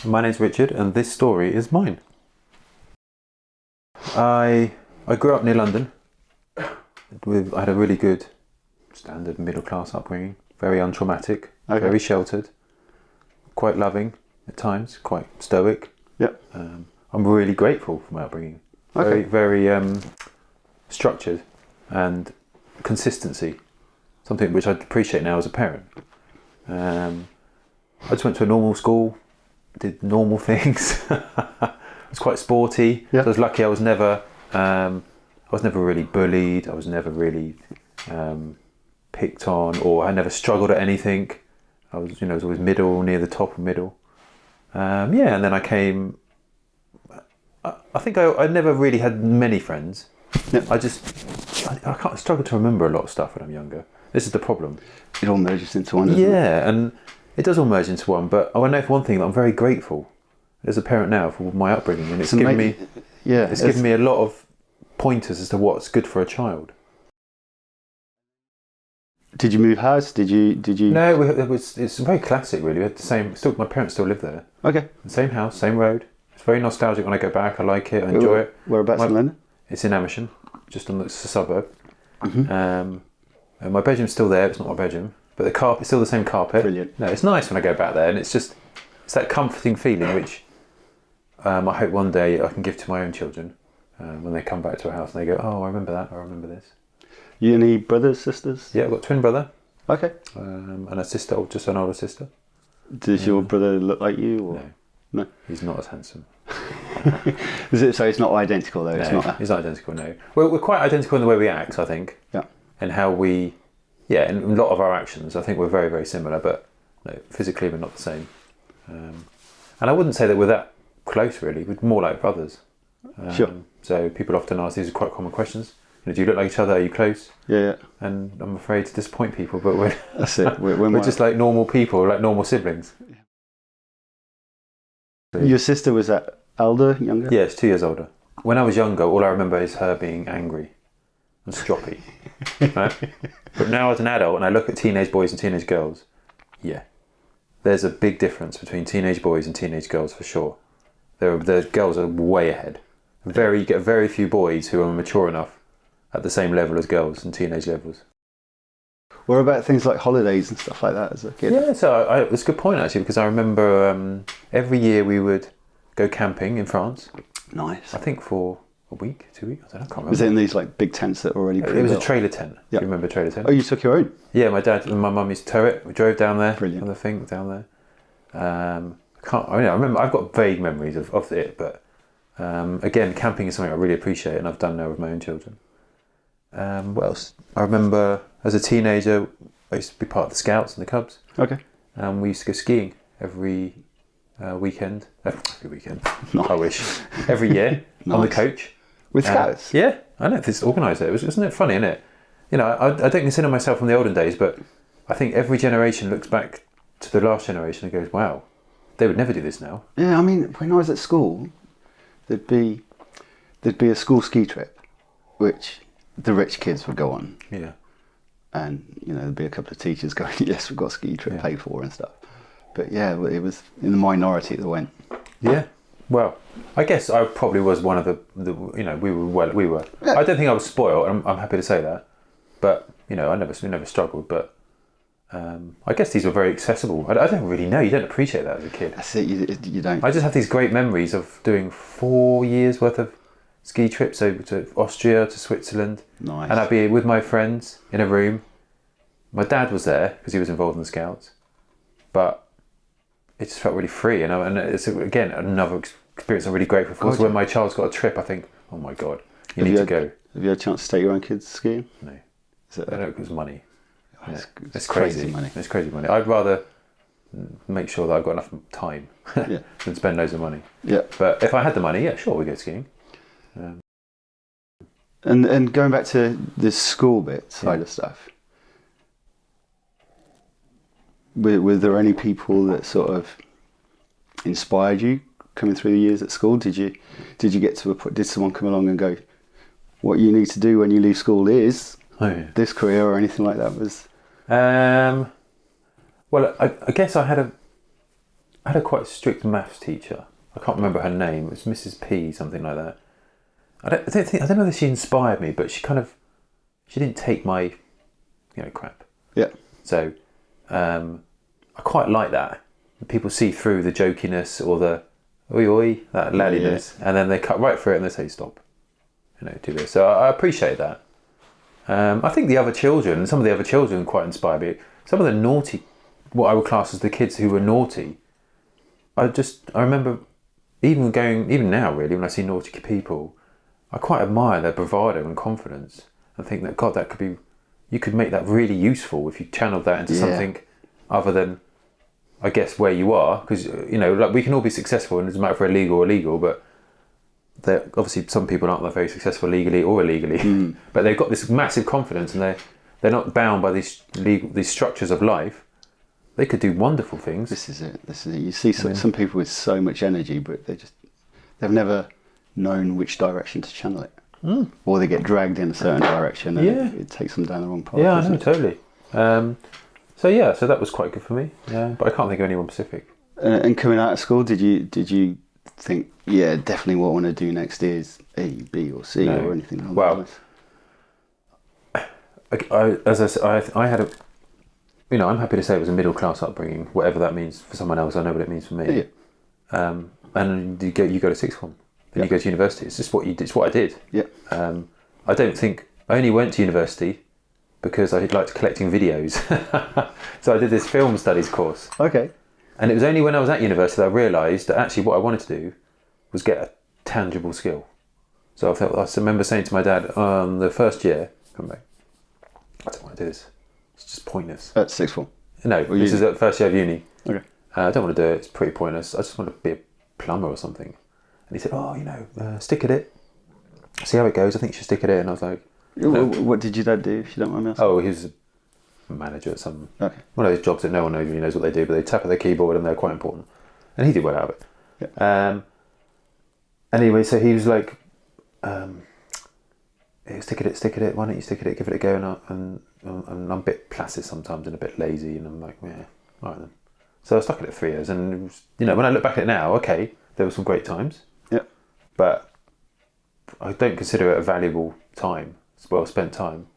My name's Richard, and this story is mine. I grew up near London. I had a really good standard middle class upbringing, very untraumatic, very sheltered, quite loving at times, quite stoic. Yep. I'm really grateful for my upbringing. Okay. Very structured and consistency, something which I appreciate now as a parent. I just went to a normal school, did normal things. I was quite sporty. Yeah. So I was lucky. I was never really bullied. I was never really picked on, or I never struggled at anything. I was always middle, near the top of middle. And then I came. I think I never really had many friends. Yep. I struggle to remember a lot of stuff when I'm younger. This is the problem. It all merges into one, doesn't it? Yeah, and it does all merge into one. But I know for one thing that I'm very grateful as a parent now for my upbringing, and it's given me a lot of pointers as to what's good for a child. Did you move house? Did you? No, it's very classic, really. We had the same. My parents still live there. Okay. The same house, same road. It's very nostalgic when I go back. I like it. I enjoy it. Whereabouts in London? It's in Hampshire, just on the suburb. Mm-hmm. And my bedroom's still there. It's not my bedroom, but the carpet, it's still the same carpet. Brilliant. No, it's nice when I go back there, and it's that comforting feeling which I hope one day I can give to my own children when they come back to a house and they go, "Oh, I remember that. I remember this." You any brothers, sisters? Yeah, I've got a twin brother. Okay. And a sister, or just an older sister. Does your brother look like you? Or? No. No. He's not as handsome. So it's not identical though? No, he's not identical, no. We're quite identical in the way we act, I think. Yeah. And how in a lot of our actions, I think we're very, very similar, but no, physically we're not the same. And I wouldn't say that we're that close, really. We're more like brothers. Sure. So people often ask, these are quite common questions. Do you look like each other? Are you close? Yeah. And I'm afraid to disappoint people, but that's it. We're just like normal people, like normal siblings. Your sister was that older, younger? Yes, 2 years older. When I was younger, all I remember is her being angry and stroppy. Right? But now as an adult, and I look at teenage boys and teenage girls, there's a big difference between teenage boys and teenage girls for sure. The girls are way ahead. You get very few boys who are mature enough at the same level as girls and teenage levels. What about things like holidays and stuff like that as a kid? Yeah, so it's a good point actually, because I remember every year we would go camping in France. Nice. I think for a week, 2 weeks, I can't remember. Was it in these like big tents that were already pre-built? It was a trailer tent. Yep. Do you remember a trailer tent? Oh, you took your own? Yeah, my dad and my mum used to tow it. We drove down there. Brilliant. On the thing down there. I remember. I've got vague memories of it, but again, camping is something I really appreciate, and I've done now with my own children. What else? I remember as a teenager, I used to be part of the Scouts and the Cubs. Okay. And we used to go skiing every weekend. Every weekend. Nice. I wish. Every year on the coach. With Scouts? Yeah, I know. This organiser. Isn't it funny, isn't it? I don't consider myself from the olden days, but I think every generation looks back to the last generation and goes, "Wow, they would never do this now." Yeah, I mean, when I was at school, there'd be a school ski trip, which the rich kids would go on. Yeah. And there'd be a couple of teachers going, "Yes, we've got a ski trip paid for and stuff." But yeah, it was in the minority that went. Yeah. Well, I guess I probably was one of the we were. Yeah. I don't think I was spoiled. I'm happy to say that, but we never struggled. But I guess these were very accessible. I don't really know. You don't appreciate that as a kid. That's it. You don't. I just have these great memories of doing 4 years worth of ski trips over to Austria, to Switzerland. Nice. And I'd be with my friends in a room. My dad was there because he was involved in the Scouts, but it just felt really free. And it's again another experience I'm really grateful for. So when my child's got a trip, I think, oh my God, you need to go. Have you had a chance to take your own kids skiing? No. I don't know, it was money. Oh, it's crazy money. It's crazy money. I'd rather make sure that I've got enough time than spend loads of money. Yeah. But if I had the money, sure, we go skiing. And going back to the school bit side of stuff, were there any people that sort of inspired you coming through the years at school? Did you get to did someone come along and go, what you need to do when you leave school is this career, or anything like that? Was well, I guess I had I had a quite strict maths teacher. I can't remember her name. It was Mrs. P, something like that. I don't know if she inspired me, but she didn't take my, crap. Yeah. So, I quite like that. People see through the jokiness or the oi oi, that laddiness, and then they cut right through it and they say stop. Do this. So I appreciate that. I think some of the other children quite inspire me. Some of the naughty, what I would class as the kids who were naughty, I remember even now really, when I see naughty people, I quite admire their bravado and confidence and think that, God, you could make that really useful if you channeled that into something other than, I guess, where you are. Because, like we can all be successful and it doesn't matter if we're illegal or legal, but obviously some people aren't that very successful legally or illegally, but they've got this massive confidence and they're not bound by these structures of life. They could do wonderful things. This is it. You see some people with so much energy, but they've never known which direction to channel it, or they get dragged in a certain direction and it takes them down the wrong path. Yeah, I know, totally. So that was quite good for me. Yeah, but I can't think of anyone specific. And coming out of school, did you think, definitely what I want to do next is A, B, or C, or anything along those lines? I had I'm happy to say it was a middle class upbringing, whatever that means for someone else. I know what it means for me. Yeah. And you go to sixth form, then you go to university. It's just it's what I did. Yeah. I don't think I only went to university because I liked collecting videos. So I did this film studies course. Okay. And it was only when I was at university that I realised that actually what I wanted to do was get a tangible skill. So I remember saying to my dad, the first year, come back, I don't want to do this. It's just pointless. At sixth form? No, this is at first year of uni. Okay. I don't want to do it. It's pretty pointless. I just want to be a plumber or something. And he said, stick at it. See how it goes. I think you should stick at it. And I was like... No. What did your dad do, if you don't mind me asking? Oh, he was a manager at one of those jobs that no one really knows what they do, but they tap at their keyboard and they're quite important. And he did well out of it. Yeah. Anyway, so he was like, stick at it. Why don't you stick at it? Give it a go. And I'm a bit placid sometimes and a bit lazy. And I'm like, yeah, all right then. So I stuck at it 3 years. And it was, when I look back at it now, okay, there were some great times. Yeah. But I don't consider it a valuable time. It's well spent time.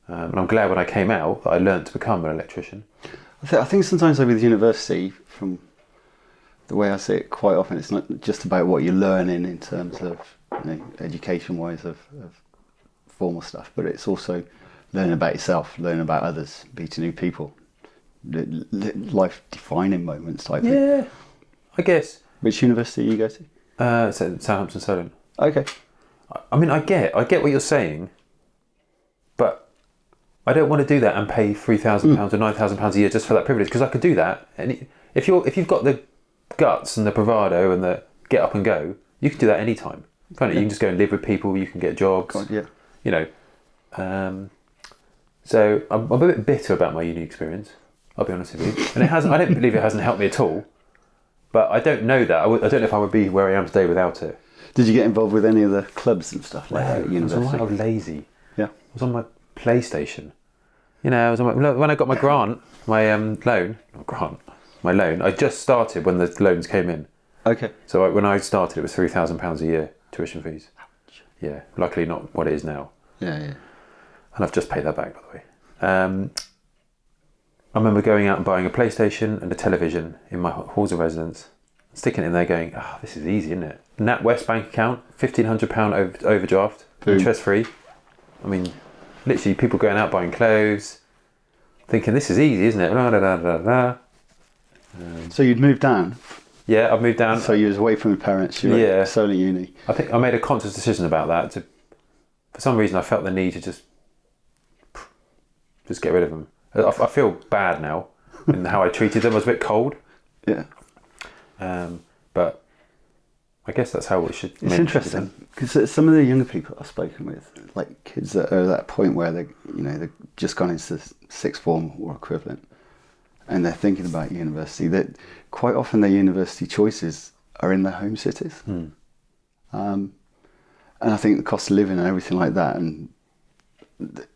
And I'm glad when I came out that I learned to become an electrician. I think sometimes with university, from the way I see it quite often, it's not just about what you're learning in terms of education-wise of formal stuff, but it's also learning about yourself, learning about others, meeting new people, life-defining moments type thing. Yeah, I guess. Which university you go to? Southampton Solent. Okay. I mean, I get what you're saying, but I don't want to do that and pay £3,000 or £9,000 a year just for that privilege, because I could do that. And if you've got the guts and the bravado and the get up and go, you can do that anytime. Can't you? You can just go and live with people. You can get jobs. God, yeah. So I'm a bit bitter about my uni experience. I'll be honest with you, and I don't believe it hasn't helped me at all. But I don't know that. I don't know if I would be where I am today without it. Did you get involved with any of the clubs and stuff like that at university? I was lazy. Yeah. I was on my PlayStation. I was on when I got my grant, my loan. I just started when the loans came in. Okay. So when I started, it was £3,000 a year tuition fees. Yeah. Luckily, not what it is now. Yeah. And I've just paid that back, by the way. I remember going out and buying a PlayStation and a television in my halls of residence, sticking it in there going, this is easy, isn't it? NatWest bank account, £1,500 overdraft, interest free. I mean, literally people going out buying clothes, thinking this is easy, isn't it? So you'd moved down? Yeah, I've moved down. So you was away from your parents, you were at Solent Uni. I think I made a conscious decision about that. For some reason I felt the need to just get rid of them. I feel bad now in how I treated them. I was a bit cold. Yeah. But I guess that's how it should. It's interesting because some of the younger people I've spoken with, like kids that are at that point where they've just gone into sixth form or equivalent, and they're thinking about university. That quite often their university choices are in their home cities. And I think the cost of living and everything like that, and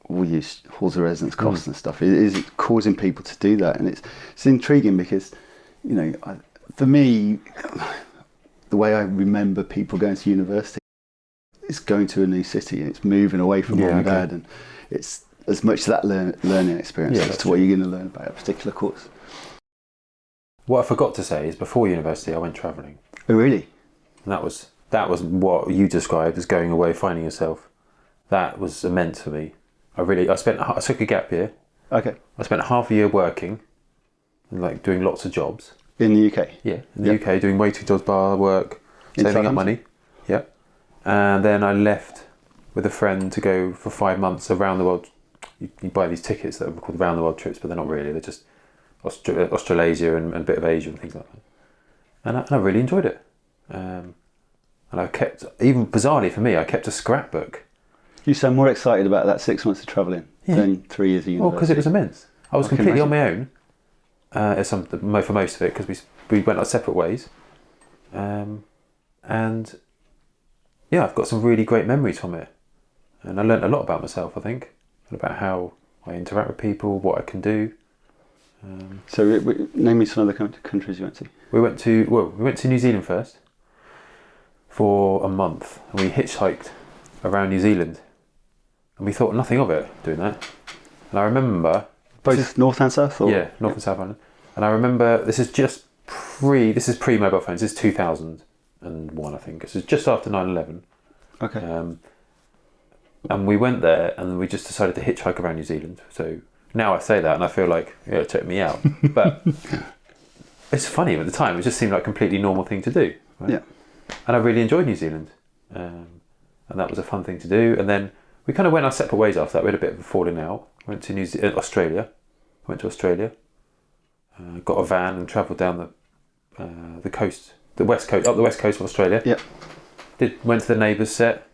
we use halls of residence costs and stuff, is causing people to do that. And it's intriguing because, For me, the way I remember people going to university is going to a new city and it's moving away from mum and dad, and it's as much that learning experience as to what you're going to learn about a particular course. What I forgot to say is before university I went travelling. Oh really? And that was what you described as going away, finding yourself. That was immense for me. I took a gap year. Okay. I spent half a year working and like doing lots of jobs. In the UK? Yeah, in the UK, doing waiting jobs, bar work, saving up money. Yeah. And then I left with a friend to go for 5 months around the world. You buy these tickets that are called round the world trips, but they're not really. They're just Australasia and a bit of Asia and things like that. And I really enjoyed it. And I kept, even bizarrely for me, I kept a scrapbook. You sound more excited about that 6 months of travelling than 3 years of university. Well, because it was immense. I was completely on my own for most of it, because we went our separate ways. And yeah, I've got some really great memories from it. And I learnt a lot about myself, I think, and about how I interact with people, what I can do. So name me some other countries you went to. We went to New Zealand first for a month, and we hitchhiked around New Zealand, and we thought nothing of it doing that. And I remember both North and South, or? Yeah, North and South Island. And I remember this is pre mobile phones. This is 2001, I think. This is just after 9/11. Okay. And we went there, and we just decided to hitchhike around New Zealand. So now I say that, and I feel like it took me out, but it's funny at the time. It just seemed like a completely normal thing to do. Right? Yeah. And I really enjoyed New Zealand, and that was a fun thing to do. And then we kind of went our separate ways after that. We had a bit of a falling out. Went to Australia. Went to Australia. Got a van and travelled down the coast, the west coast, up the west coast of Australia. Yeah. Went to the neighbours' set.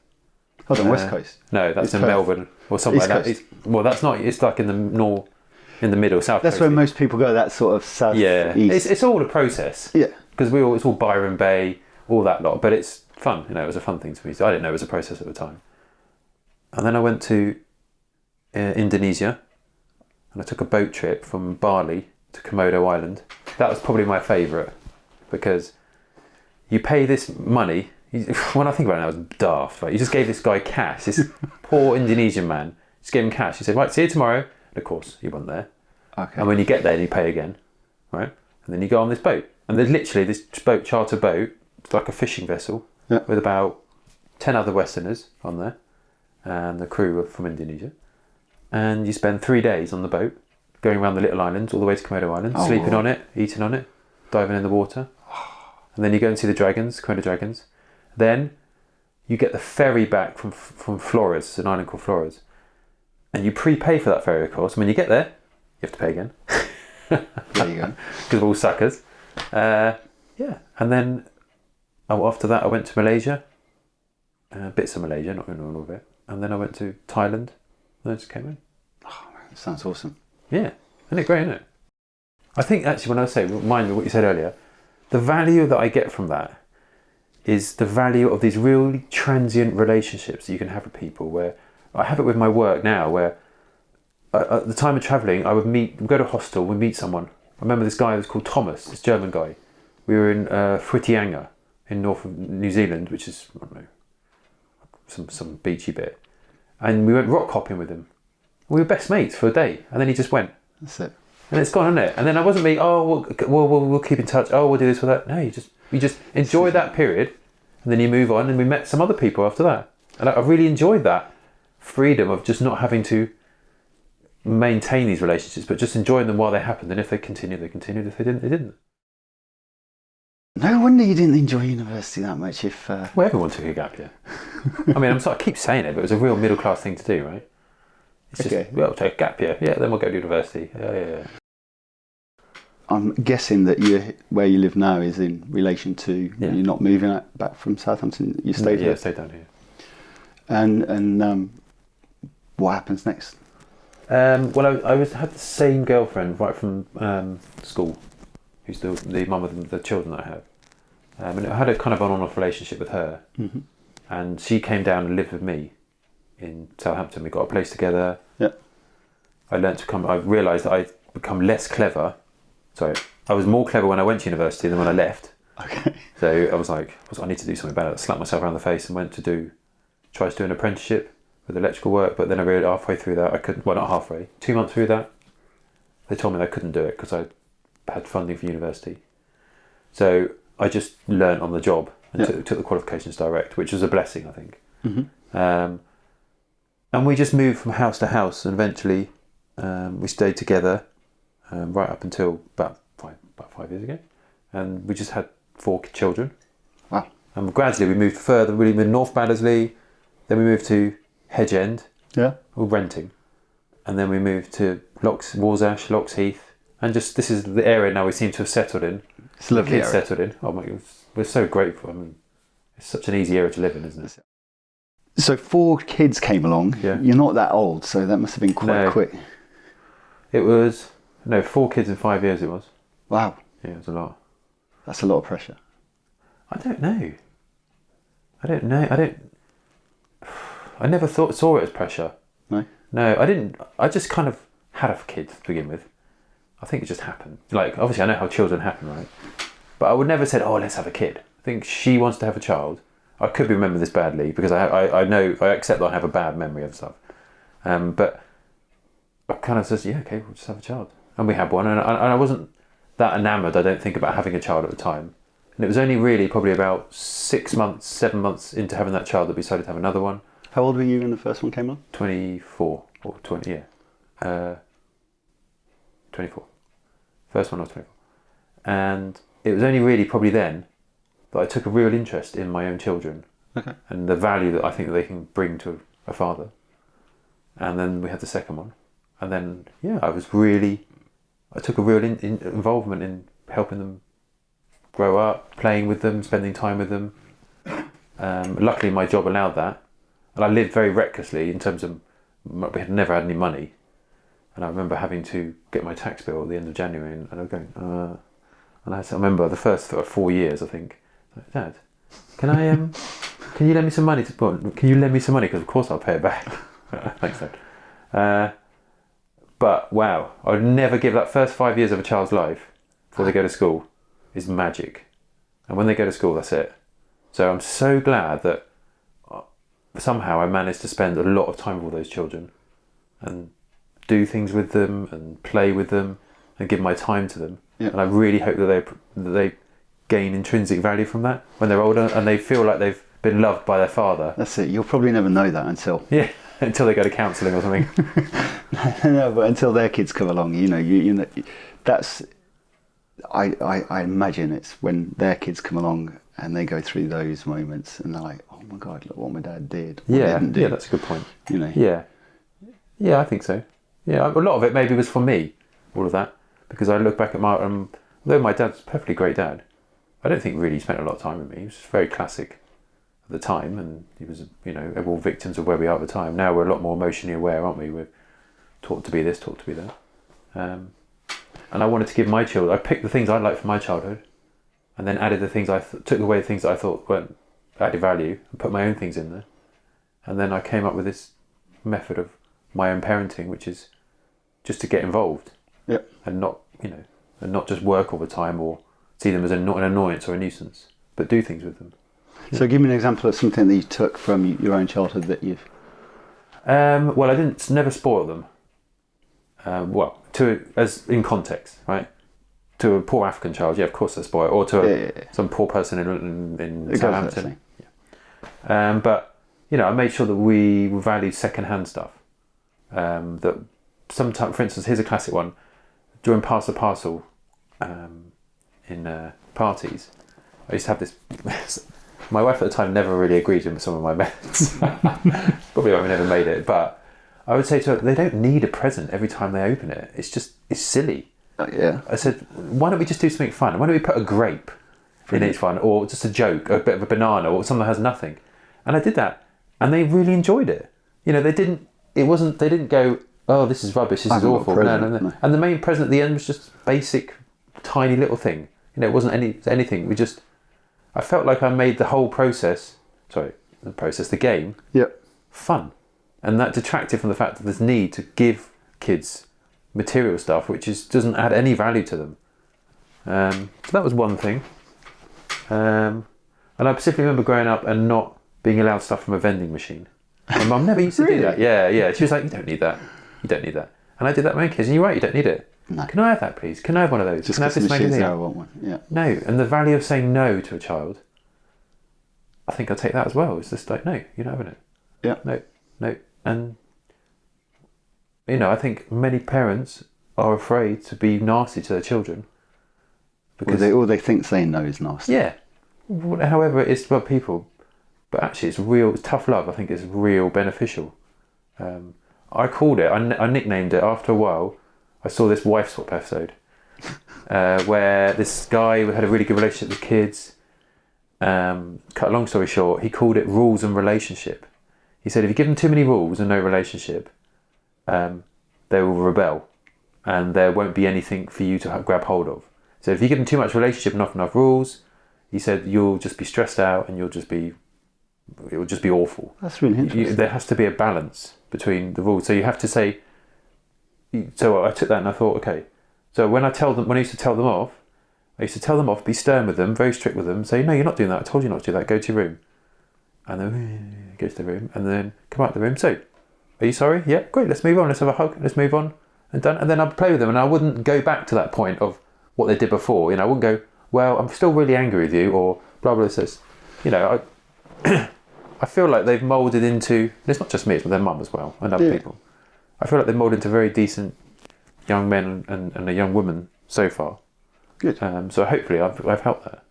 Hold on, West Coast? No, that's in Melbourne or something like that. Well, that's not. It's like in the middle, south. That's coast. where most people go. That sort of south. Yeah, east. It's all a process. Yeah. Because it's all Byron Bay, all that lot. But it's fun. It was a fun thing to me. So I didn't know it was a process at the time. And then I went to Indonesia, and I took a boat trip from Bali to Komodo Island. That was probably my favourite, because you pay this money. When I think about it now, it's daft. Right? You just gave this guy cash, this poor Indonesian man. Just gave him cash. He said, "Right, see you tomorrow." And of course, he wasn't there. Okay. And when you get there, you pay again, right? And then you go on this boat, and there's literally this charter boat. It's like a fishing vessel with about 10 other Westerners on there, and the crew were from Indonesia. And you spend 3 days on the boat, going around the little islands all the way to Komodo Island, sleeping on it, eating on it, diving in the water, and then you go and see the dragons, Komodo dragons. Then you get the ferry back from Flores, an island called Flores, and you prepay for that ferry, of course. And when you get there, you have to pay again. There you go. Because we're all suckers. Yeah, and then after that, I went to Malaysia, bits of Malaysia, not in all of it, and then I went to Thailand. And I just came in. Oh, man, that sounds awesome. Yeah, isn't it great? Isn't it? I think actually, when I say remind me what you said earlier, the value that I get from that is the value of these really transient relationships that you can have with people. Where I have it with my work now, where at the time of travelling, I would go to a hostel, we'd meet someone. I remember this guy was called Thomas, this German guy. We were in Whitianga in north of New Zealand, which is, I don't know, some beachy bit. And we went rock hopping with him. We were best mates for a day, and then he just went. That's it. And it's gone, isn't it? And then I wasn't me, we'll keep in touch, we'll do this or that. No, you just enjoy that period, and then you move on, and we met some other people after that. And I really enjoyed that freedom of just not having to maintain these relationships, but just enjoying them while they happened. And if they continued, they continued. If they didn't, they didn't. No wonder you didn't enjoy university that much. Well, everyone took a gap year. I mean, I keep saying it, but it was a real middle class thing to do, right? It's just, we'll take a gap year. Yeah, then we'll go to university. Yeah. I'm guessing that where you live now is in relation to you're not moving back from Southampton. You stayed here. Yeah, stayed down here. And what happens next? Well, I had the same girlfriend right from school, who's the mum of the children that I have. And I had a kind of on-and-off relationship with her. Mm-hmm. And she came down and lived with me in Southampton. We got a place together. Yeah. I realised that I'd become less clever. sorry, I was more clever when I went to university than when I left. Okay. So I was like, I need to do something about it. I slapped myself around the face and tried to do an apprenticeship with electrical work, but then I realised halfway through that I couldn't, well not halfway, 2 months through that, they told me I couldn't do it because I had funding for university. So I just learnt on the job and took the qualifications direct, which was a blessing, I think. Mm-hmm. And we just moved from house to house, and eventually we stayed together right up until about 5 years ago, and we just had 4 children. Wow. And gradually we moved further. We moved North Baddesley, then we moved to Hedge End. Yeah. We were renting, and then we moved to Warsash, Locks Heath, and just this is the area now we seem to have settled in. It's a lovely Kids area. settled in. Oh my God, we're so grateful. I mean, it's such an easy area to live in, isn't it? So 4 kids came along. Yeah. You're not that old, so that must have been quite quick. It was 4 kids in 5 years. It was. Wow. Yeah, it was a lot. That's a lot of pressure. I don't know. I never saw it as pressure. No? No, I didn't. I just kind of had a kid to begin with. I think it just happened. Like, obviously I know how children happen, right? But I would never said, oh, let's have a kid. I think she wants to have a child. I could remember this badly because I know, I accept that I have a bad memory of stuff. But I kind of says, yeah, okay, we'll just have a child. And we had one, and I wasn't that enamoured, I don't think, about having a child at the time. And it was only really probably about 6 months, 7 months into having that child that we decided to have another one. How old were you when the first one came along? 24 or 20, yeah. 24. First one I was 24. And it was only really probably then that I took a real interest in my own children. Okay. And the value that I think that they can bring to a father. And then we had the second one. And then, yeah, I took a real involvement in helping them grow up, playing with them, spending time with them. Luckily my job allowed that. And I lived very recklessly in terms of, we had never had any money. And I remember having to get my tax bill at the end of January, and I was going, and I remember the first 4 years, I think, Dad, can you lend me some money can you lend me some money? Because of course I'll pay it back. Thanks, Dad. But wow, I would never give that first 5 years of a child's life before they go to school is magic. And when they go to school, that's it. So I'm so glad that somehow I managed to spend a lot of time with all those children and do things with them and play with them and give my time to them. Yep. And I really hope that they gain intrinsic value from that when they're older and they feel like they've been loved by their father. That's it. You'll probably never know that until... Yeah, until they go to counselling or something. No, but until their kids come along, you know, that's... I imagine it's when their kids come along and they go through those moments and they're like, oh my God, look what my dad did. Yeah, that's a good point. You know. Yeah, I think so. Yeah, a lot of it maybe was for me, all of that, because I look back at although my dad's a perfectly great dad, I don't think really he spent a lot of time with me. He was very classic at the time, and he was, we're all victims of where we are at the time. Now we're a lot more emotionally aware, aren't we? We're taught to be this, taught to be that. And I wanted to give my children, I picked the things I liked from my childhood, and then added the things took away the things that I thought weren't added value, and put my own things in there. And then I came up with this method of my own parenting, which is just to get involved. Yep. And not just work all the time or see them as an annoyance or a nuisance, but do things with them. So give me an example of something that you took from your own childhood that you've... Well, I never spoil them. As in context, right? To a poor African child, yeah, of course they're spoiled. Or to some poor person in Southampton. Yeah. But, I made sure that we valued second-hand stuff. That sometimes, for instance, here's a classic one. During Pass the Parcel in parties, I used to have this... My wife at the time never really agreed with some of my methods. Probably why we never made it. But I would say to her, they don't need a present every time they open it. It's silly. Yeah. I said, why don't we just do something fun? Why don't we put a grape in each one, or just a joke, a bit of a banana, or something that has nothing? And I did that, and they really enjoyed it. They didn't go, oh, this is rubbish, this is awful. No. And the main present at the end was just basic, tiny little thing. It wasn't anything. I felt like I made the whole the game, fun. And that detracted from the fact that there's need to give kids material stuff which doesn't add any value to them. So that was one thing. And I specifically remember growing up and not being allowed stuff from a vending machine. My mum never used to do that. Yeah. She was like, you don't need that. You don't need that. And I did that with my kids. And you're right, you don't need it. No. Can I have that, please? Can I have one of those? Just Can I have because this the machine's magazine? there, I want one. Yeah. No. And the value of saying no to a child, I think I'll take that as well. It's just like, no, you're not having it. Yeah. No. And, I think many parents are afraid to be nasty to their children. Because they think saying no is nasty. Yeah. However, it is about people. But actually, it's tough love. I think it's real beneficial. I called it, I nicknamed it after a while. I saw this wife swap episode where this guy had a really good relationship with kids. Cut a long story short, he called it rules and relationship. He said if you give them too many rules and no relationship, they will rebel and there won't be anything for you to grab hold of. So if you give them too much relationship and not enough rules, he said you'll just be stressed out and it will just be awful. That's really interesting. There has to be a balance between the rules. So you have to say. So I took that and I thought, okay. So when I used to tell them off, be stern with them, very strict with them, say, no, you're not doing that. I told you not to do that. Go to your room. And then go to the room and then come out the room. So, are you sorry? Yeah, great. Let's move on. Let's have a hug. Let's move on. And done. And then I'd play with them and I wouldn't go back to that point of what they did before. I wouldn't go, well, I'm still really angry with you or blah, blah, says, I feel like they've moulded into, and it's not just me, it's with their mum as well, and other people. I feel like they've moulded into very decent young men and a young woman so far. Good. So hopefully I've helped that.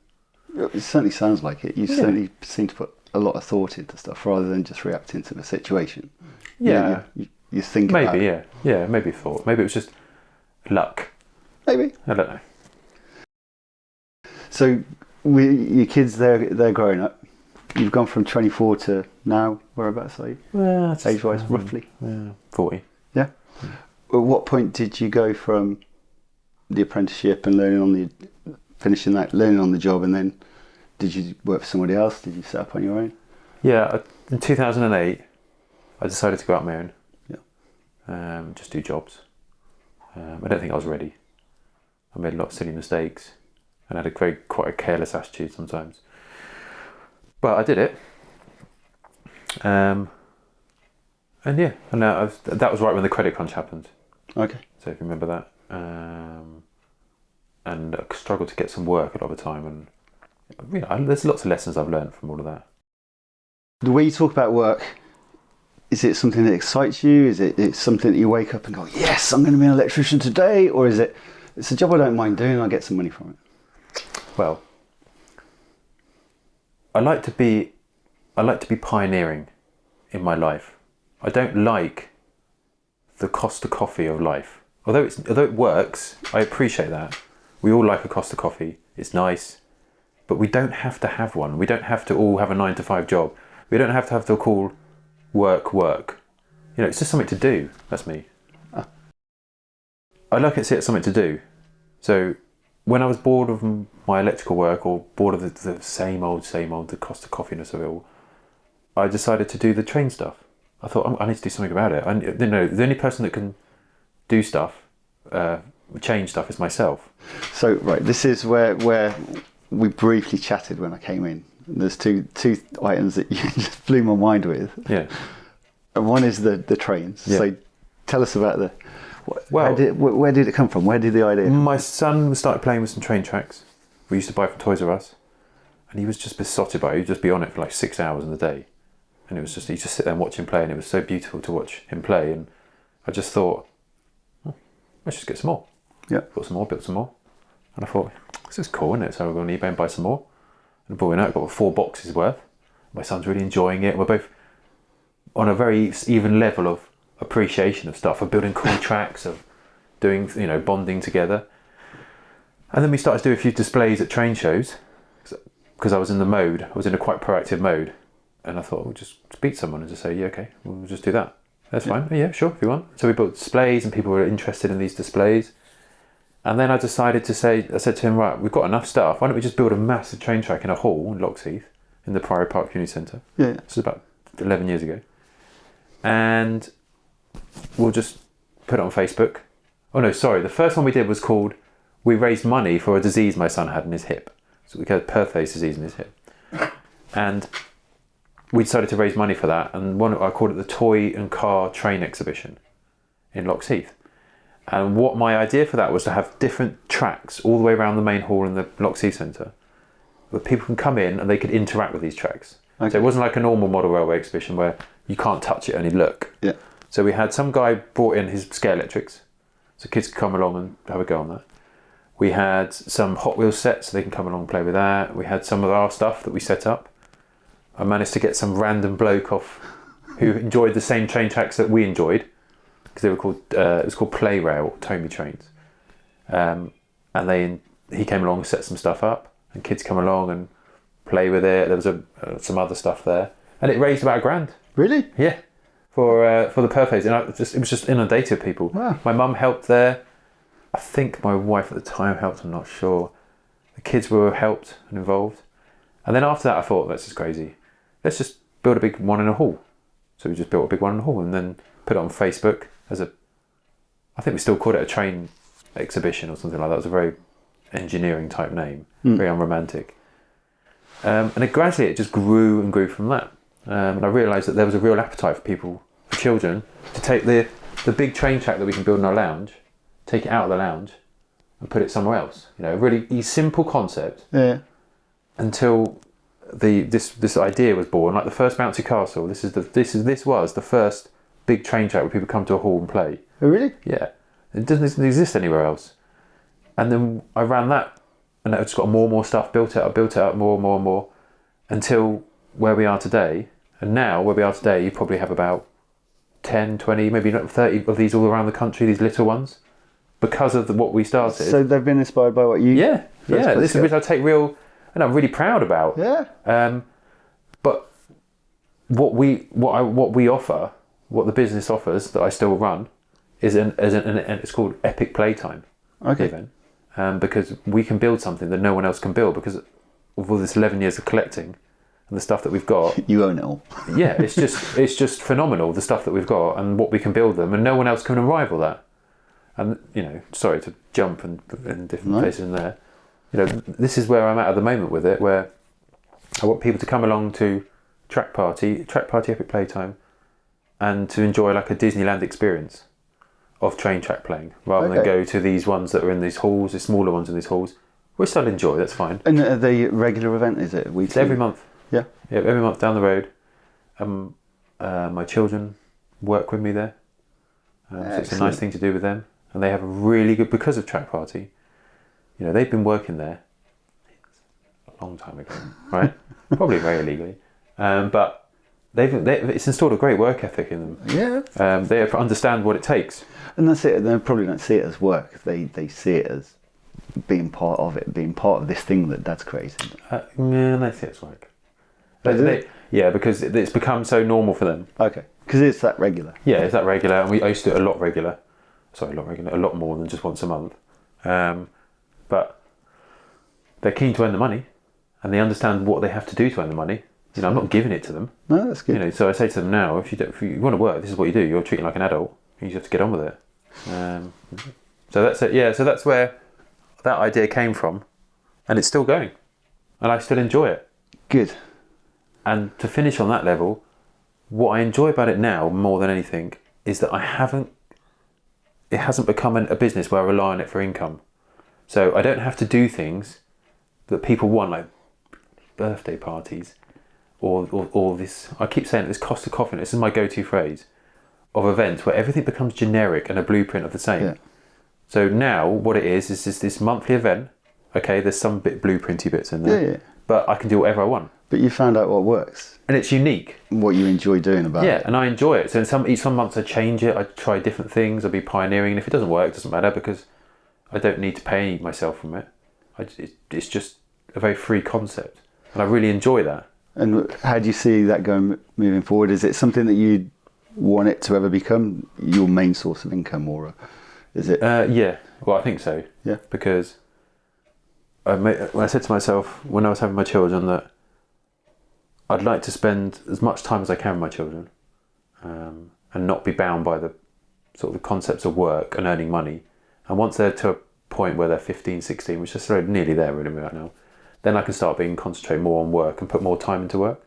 It certainly sounds like it. You certainly seem to put a lot of thought into stuff rather than just reacting to the situation. Yeah. You think maybe, about it. Yeah, maybe thought. Maybe it was just luck. Maybe. I don't know. So your kids, they're growing up. You've gone from 24 to now, whereabouts are you? Well, age-wise, roughly? 40. Yeah. At what point did you go from the apprenticeship and learning on the job, and then did you work for somebody else? Did you set up on your own? Yeah, in 2008, I decided to go out on my own. Yeah. Just do jobs. I don't think I was ready. I made a lot of silly mistakes and had quite a careless attitude sometimes. But I did it. And that was right when the credit crunch happened. Okay. So if you remember that. And I struggled to get some work a lot of the time. And there's lots of lessons I've learned from all of that. The way you talk about work, is it something that excites you? Is it something that you wake up and go, yes, I'm going to be an electrician today? Or is it's a job I don't mind doing, I'll get some money from it? Well, I like to be pioneering in my life. I don't like the Costa coffee of life. Although it works, I appreciate that. We all like a Costa coffee. It's nice, but we don't have to have one. We don't have to all have a 9-to-5 job. We don't have to call work. It's just something to do. That's me. I like it as something to do. So when I was bored of my electrical work or bored of the same old, the Costa coffiness of it all, I decided to do the train stuff. I thought I need to do something about it. The only person that can do stuff, change stuff, is myself. So right, this is where we briefly chatted when I came in. There's two items that you just blew my mind with. Yeah. And one is the trains. Yeah. So tell us about where did it come from? Where did the idea come from? My son started playing with some train tracks we used to buy from Toys R Us, and he was just besotted by it. He'd just be on it for like 6 hours in the day, and it was just, he'd just sit there and watch him play, and it was so beautiful to watch him play. And I just thought, let's just get some more. Yeah. Built some more, and I thought, this is cool, isn't it? So we'll go on eBay and buy some more. And brought it out, got 4 boxes worth. My son's really enjoying it. We're both on a very even level of appreciation of stuff, of building cool tracks, of doing, bonding together. And then we started to do a few displays at train shows, because I was in a quite proactive mode. And I thought, we'll just speak to someone and just say, yeah, okay, we'll just do that. That's fine. Yeah, sure, if you want. So we built displays and people were interested in these displays. And then I decided to I said to him, right, we've got enough stuff. Why don't we just build a massive train track in a hall in Loxheath, in the Priory Park Community Centre. Yeah. This is about 11 years ago. And we'll just put it on Facebook. Oh no, sorry. The first one we did was called we raised money for a disease my son had in his hip. So we had Perthes disease in his hip. And we decided to raise money for that. And I called it the Toy and Car Train Exhibition in Loxheath. And what my idea for that was to have different tracks all the way around the main hall in the Loxheath Centre, where people can come in and they could interact with these tracks. Okay. So it wasn't like a normal model railway exhibition where you can't touch it, only look. Yeah. So we had some guy brought in his scale electrics, so kids could come along and have a go on that. We had some Hot Wheels sets, so they can come along and play with that. We had some of our stuff that we set up. I managed to get some random bloke off who enjoyed the same train tracks that we enjoyed, because they were called, it was called Play Rail, Tommy trains. And he came along and set some stuff up, and kids come along and play with it. There was some other stuff there, and it raised about £1,000. Really? Yeah, for the Perthes, and it was just inundated with people. Wow. My mum helped there. I think my wife at the time helped. I'm not sure. The kids were helped and involved, and then after that, I thought, that's just crazy. Let's just build a big one in a hall. So we just built a big one in a hall, and then put it on Facebook as I think we still called it a train exhibition or something like that. It was a very engineering type name, very unromantic. And then gradually it just grew and grew from that. And I realised that there was a real appetite for children, to take the big train track that we can build in our lounge, take it out of the lounge and put it somewhere else. You know, a really simple concept. Yeah. Until this idea was born, like the first bouncy castle. This was the first big train track where people come to a hall and play. Oh, really? Yeah. It doesn't exist anywhere else. And then I ran that, and I just got more and more stuff, built it up more and more, until where we are today. And now, where we are today, you probably have about 10, 20, maybe 30 of these all around the country, these little ones, because of what we started. So they've been inspired by what you... Yeah. This is which I take real... And I'm really proud about. Yeah. But what we offer, what the business offers that I still run, is it's called Epic Playtime. Okay. Event. Because we can build something that no one else can build, because of all this 11 years of collecting and the stuff that we've got. You own it all. Yeah, it's just phenomenal, the stuff that we've got and what we can build them, and no one else can rival that. And sorry to jump in different places in there. This is where I'm at the moment with it, where I want people to come along to Track Party Epic Playtime, and to enjoy like a Disneyland experience of train track playing, rather than go to these ones that are in these halls, the smaller ones in these halls, which I'll enjoy, that's fine. And the regular event, is it? It's every month. Yeah. Yeah, every month down the road. My children work with me there. So it's a nice thing to do with them. And they have a really good, because of Track Party, they've been working there a long time ago, right? Probably very illegally. But it's installed a great work ethic in them. Yeah. They understand what it takes. And that's it. They probably don't see it as work. They see it as being part of it, being part of this thing that Dad's created. Yeah, they see it as work. Yeah, because it's become so normal for them. Okay. Because it's that regular. Yeah, it's that regular. And I used to do it a lot more than just once a month. But they're keen to earn the money, and they understand what they have to do to earn the money. I'm not giving it to them. No, that's good. So I say to them now, if you want to work, this is what you do. You're treating like an adult. You just have to get on with it. So that's it. Yeah. So that's where that idea came from, and it's still going, and I still enjoy it. Good. And to finish on that level, what I enjoy about it now more than anything is that it hasn't become a business where I rely on it for income. So I don't have to do things that people want, like birthday parties, or this, I keep saying this cost of coffee, this is my go-to phrase, of events where everything becomes generic and a blueprint of the same. Yeah. So now what it is this monthly event. Okay, there's some blueprinty bits in there, yeah. But I can do whatever I want. But you found out what works. And it's unique. What you enjoy doing about it. Yeah, and I enjoy it. So some months I change it, I try different things, I'll be pioneering, and if it doesn't work, it doesn't matter, because I don't need to pay myself from it. It's just a very free concept, and I really enjoy that. And how do you see that going moving forward? Is it something that you want it to ever become your main source of income, or is it? Yeah, well, I think so. Yeah, because I said to myself when I was having my children that I'd like to spend as much time as I can with my children, and not be bound by the sort of the concepts of work and earning money. And once they're to point where they're 15, 16, which is sort of nearly there really right now, then I can start concentrate more on work and put more time into work,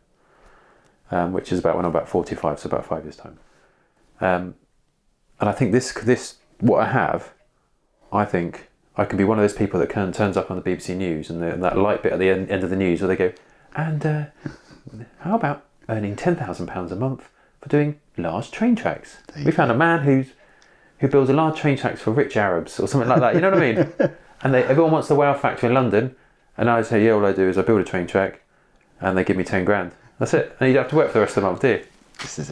which is about when I'm about 45, so about 5 years' time. And I think this what I have, I think I can be one of those people that turns up on the BBC News and that light bit at the end of the news where they go, and how about earning £10,000 a month for doing large train tracks? We found a man who builds a large train tracks for rich Arabs or something like that. You know what I mean? And everyone wants the wow factor in London, and I say, yeah, all I do is I build a train track, and they give me 10 grand. That's it. And you don't have to work for the rest of the month, do you? This is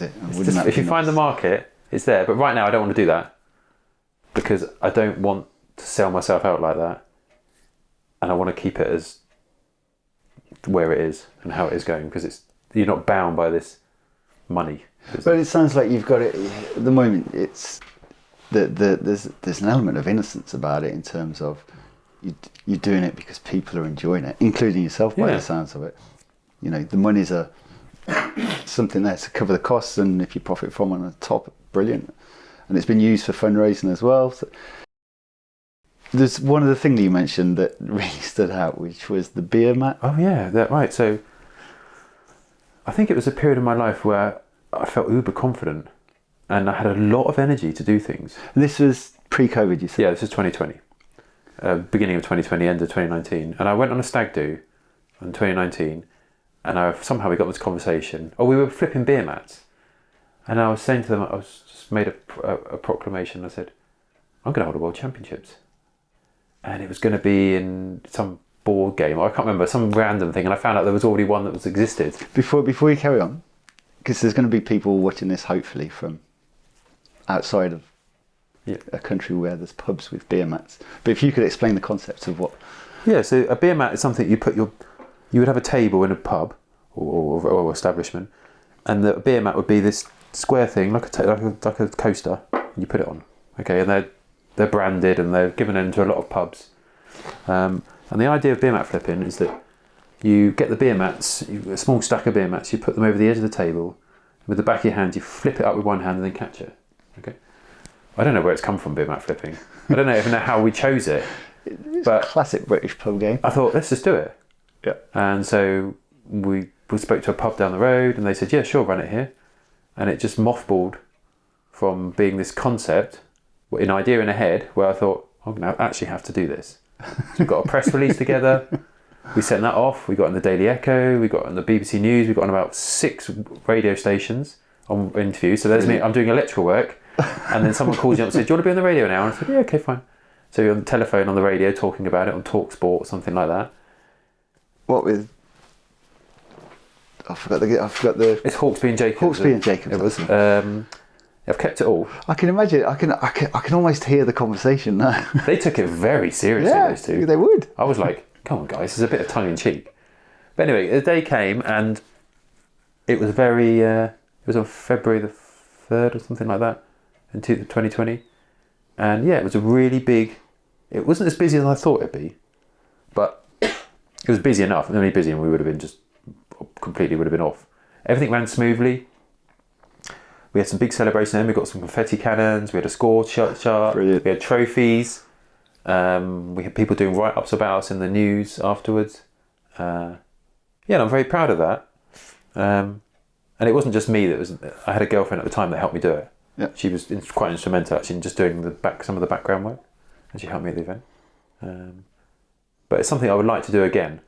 it. If you find the market, it's there. But right now, I don't want to do that because I don't want to sell myself out like that, and I want to keep it as where it is and how it is going, because you're not bound by this money. But it sounds like you've got it at the moment. It's there's an element of innocence about it in terms of you're doing it because people are enjoying it, including yourself by the sounds of it. You know, the money's something there to cover the costs, and if you profit from on the top, brilliant. And it's been used for fundraising as well. So there's one other thing that you mentioned that really stood out, which was the beer mat. Oh yeah, right. So I think it was a period of my life where I felt uber confident and I had a lot of energy to do things. And this was pre-COVID, you said? Yeah, this is 2020. Beginning of 2020, end of 2019. And I went on a stag do in 2019, and somehow we got this conversation. Oh, we were flipping beer mats. And I was saying to them, I was just made a proclamation. I said, I'm going to hold a World Championships. And it was going to be in some board game, or I can't remember, some random thing. And I found out there was already one that was existed. Before you carry on, because there's going to be people watching this, hopefully, from outside of a country where there's pubs with beer mats. But if you could explain the concept of what... Yeah, so a beer mat is something you would have a table in a pub or establishment, and the beer mat would be this square thing, like a coaster, and you put it on. Okay, and they're branded and they're given into a lot of pubs. And the idea of beer mat flipping is that you get the beer mats, a small stack of beer mats, you put them over the edge of the table, with the back of your hand, you flip it up with one hand and then catch it. Okay. I don't know where it's come from, beer mat flipping. I don't even know how we chose it. It's a classic British pub game. I thought, let's just do it. Yeah. And so we spoke to a pub down the road, and they said, yeah, sure, run it here. And it just mothballed from being this concept, an idea in a head, where I thought, I'm going to actually have to do this. So we got a press release together. We sent that off. We got on the Daily Echo. We got on the BBC News. We got on about 6 radio stations on interviews. So there's me. I'm doing electrical work. And then someone calls you up and says, do you want to be on the radio now? And I said, yeah, okay, fine. So you're on the telephone, on the radio, talking about it on Talk Sport or something like that. What with... I forgot the... It's Hawksby and Jacobs. Hawksby and Jacobs. It was. I've kept it all. I can imagine. I can almost hear the conversation now. They took it very seriously, those two. They would. I was like, come on, guys, there's a bit of tongue in cheek. But anyway, the day came, and it was it was on February the 3rd or something like that, in 2020. And yeah, it was a really big... It wasn't as busy as I thought it'd be, but it was busy enough. Only busy, and we would have been off. Everything ran smoothly. We had some big celebration then. We got some confetti cannons. We had a score chart. Brilliant. We had trophies. We had people doing write-ups about us in the news afterwards. And I'm very proud of that. And it wasn't just me I had a girlfriend at the time that helped me do it. Yeah. She was quite instrumental actually in just doing some of the background work, and she helped me at the event. But it's something I would like to do again.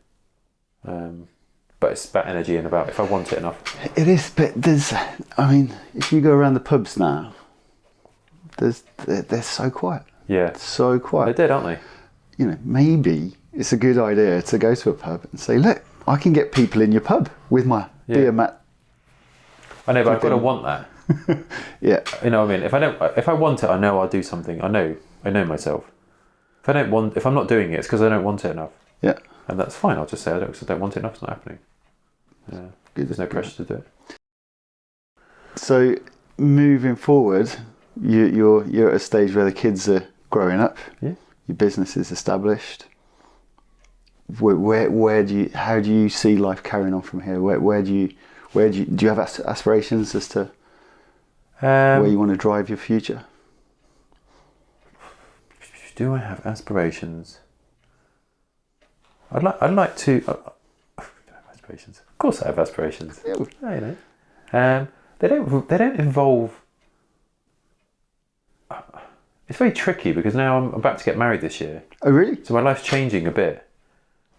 But it's about energy and about if I want it enough. It is, but if you go around the pubs now, they're so quiet. Yeah. So quiet. They're dead, aren't they? You know, maybe it's a good idea to go to a pub and say, look, I can get people in your pub with my beer mat. I know, but I've got to want that. Yeah. You know what I mean? If I want it, I know I'll do something. I know myself. If I'm not doing it, it's because I don't want it enough. Yeah. And that's fine. I'll just say I don't want it enough. It's not happening. There's no pressure to do it. So moving forward, you're at a stage where the kids are growing up. Yeah. Your business is established. How do you see life carrying on from here? Do you have aspirations as to where you want to drive your future? Do I have aspirations? I'd like to. I have aspirations. Of course, I have aspirations. Yeah. You know, they don't involve. It's very tricky because now I'm about to get married this year. Oh, really? So my life's changing a bit.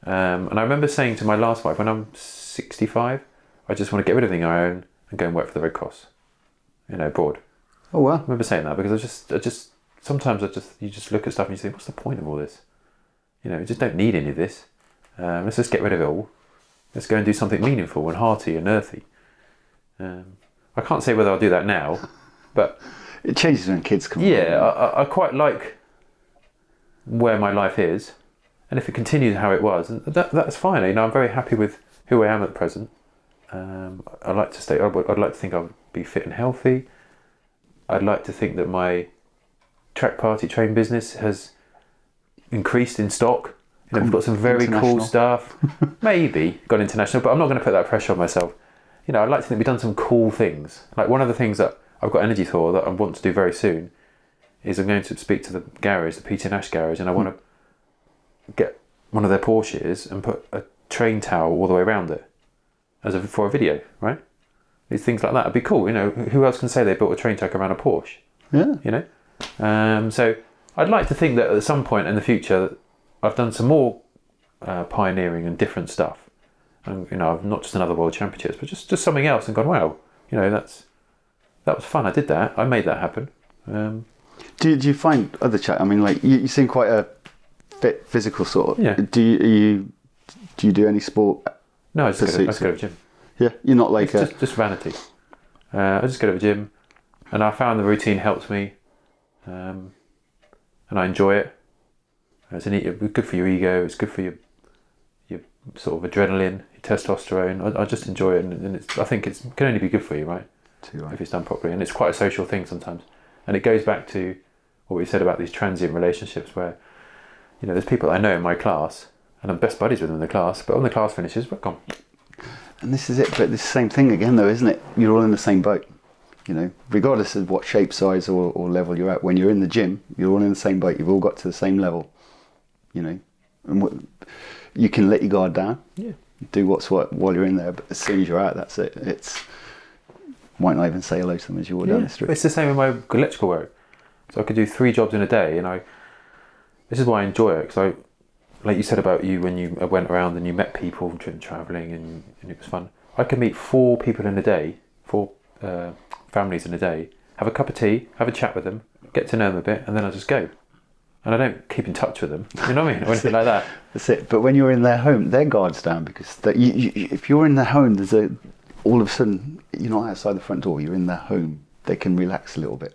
And I remember saying to my last wife, when I'm 65, I just want to get rid of everything I own and go and work for the Red Cross, abroad. Oh, wow. I remember saying that because sometimes you just look at stuff and you think, what's the point of all this? You just don't need any of this. Let's just get rid of it all. Let's go and do something meaningful and hearty and earthy. I can't say whether I'll do that now, but it changes when kids come. Yeah, I quite like where my life is, and if it continues how it was, that's fine. I'm very happy with who I am at present. I'd like to stay. I'd like to think I'll be fit and healthy. I'd like to think that my track party train business has increased in stock. We've got some very cool stuff. Maybe gone international, but I'm not going to put that pressure on myself. I'd like to think we've done some cool things. Like one of the things that I've got energy for that I want to do very soon is I'm going to speak to the garage, the Peter Nash garage, and I want to get one of their Porsches and put a train towel all the way around it for a video, right? These things like that would be cool. Who else can say they built a train towel around a Porsche? Yeah. So I'd like to think that at some point in the future I've done some more pioneering and different stuff. And I've not just another World Championships, but just something else, and gone, wow, that was fun. I did that. I made that happen. Do you find other chat? I mean, like you seem quite a fit, physical sort of. Yeah. Do you do any sport? No, I just go to the gym. Yeah, you're not like it's just vanity. I just go to the gym, and I found the routine helps me, and I enjoy it. It's good for your ego. It's good for your sort of adrenaline, your testosterone. I just enjoy it, and I think it can only be good for you, right? If it's done properly, and it's quite a social thing sometimes. And it goes back to what we said about these transient relationships, where there's people I know in my class, and I'm best buddies with them in the class. But when the class finishes, we're gone. And this is it. But this same thing again, though, isn't it? You're all in the same boat. Regardless of what shape, size, or level you're at. When you're in the gym, you're all in the same boat. You've all got to the same level. And you can let your guard down. Yeah. Do what's what while you're in there, but as soon as you're out, that's it. Might not even say hello to them as you walk down the street. It's the same with my electrical work. So I could do 3 jobs in a day, and this is why I enjoy it, because like you said about you when you went around and you met people travelling and it was fun. I could meet 4 people in a day, 4 families in a day, have a cup of tea, have a chat with them, get to know them a bit, and then I just go. And I don't keep in touch with them, you know what I mean, or anything like that. That's it. But when you're in their home, their guard's down, because if you're in their home, all of a sudden, you're not outside the front door, you're in their home. They can relax a little bit,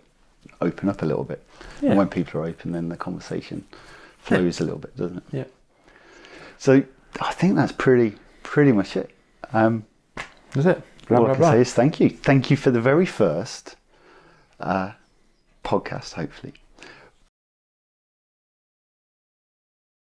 open up a little bit. Yeah. And when people are open, then the conversation flows a little bit, doesn't it? Yeah. So I think that's pretty much it. That's it. All I can say is thank you. Thank you for the very first podcast, hopefully.